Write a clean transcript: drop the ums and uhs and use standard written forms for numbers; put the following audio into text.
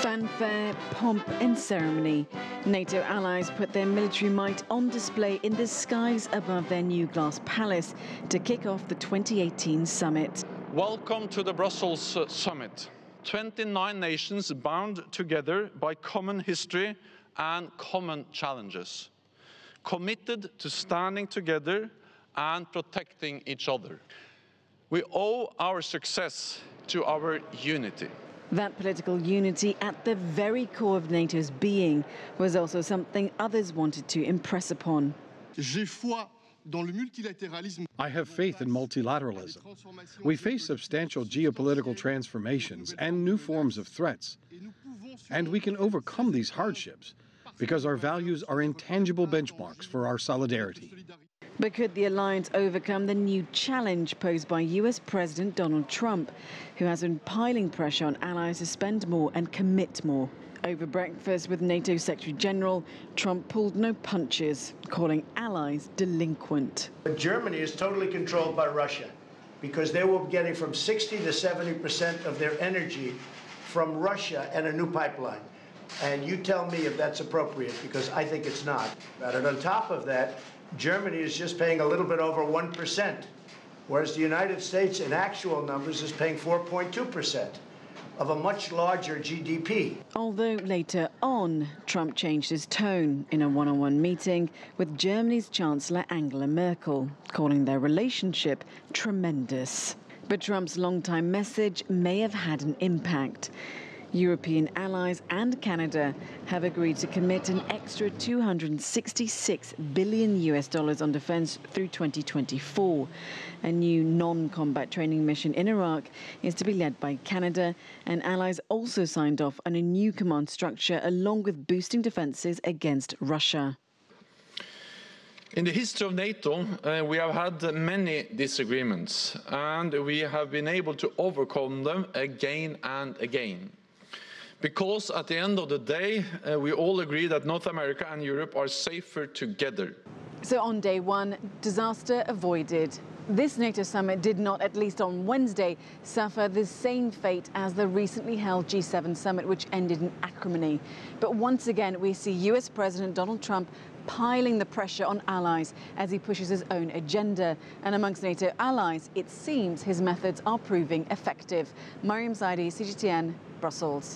Fanfare, pomp and ceremony. NATO allies put their military might on display in the skies above their new glass palace to kick off the 2018 summit. Welcome to the Brussels summit. 29 nations bound together by common history and common challenges, committed to standing together and protecting each other. We owe our success to our unity. That political unity at the very core of NATO's being was also something others wanted to impress upon. I have faith in multilateralism. We face substantial geopolitical transformations and new forms of threats. And we can overcome these hardships because our values are intangible benchmarks for our solidarity. But could the alliance overcome the new challenge posed by US President Donald Trump, who has been piling pressure on allies to spend more and commit more? Over breakfast with NATO Secretary General, Trump pulled no punches, calling allies delinquent. Germany is totally controlled by Russia because they were getting from 60 to 70% of their energy from Russia and a new pipeline. And you tell me if that's appropriate, because I think it's not. And on top of that, Germany is just paying a little bit over 1%, whereas the United States, in actual numbers, is paying 4.2% of a much larger GDP. Although later on, Trump changed his tone in a one-on-one meeting with Germany's Chancellor Angela Merkel, calling their relationship tremendous. But Trump's longtime message may have had an impact. European allies and Canada have agreed to commit an extra $266 billion on defense through 2024. A new non-combat training mission in Iraq is to be led by Canada, and allies also signed off on a new command structure along with boosting defenses against Russia. In the history of NATO, we have had many disagreements, and we have been able to overcome them again and again. Because at the end of the day, we all agree that North America and Europe are safer together. So on day one, disaster avoided. This NATO summit did not, at least on Wednesday, suffer the same fate as the recently held G7 summit, which ended in acrimony. But once again, we see US President Donald Trump piling the pressure on allies as he pushes his own agenda. And amongst NATO allies, it seems his methods are proving effective. Mariam, Zaidi, CGTN, Brussels.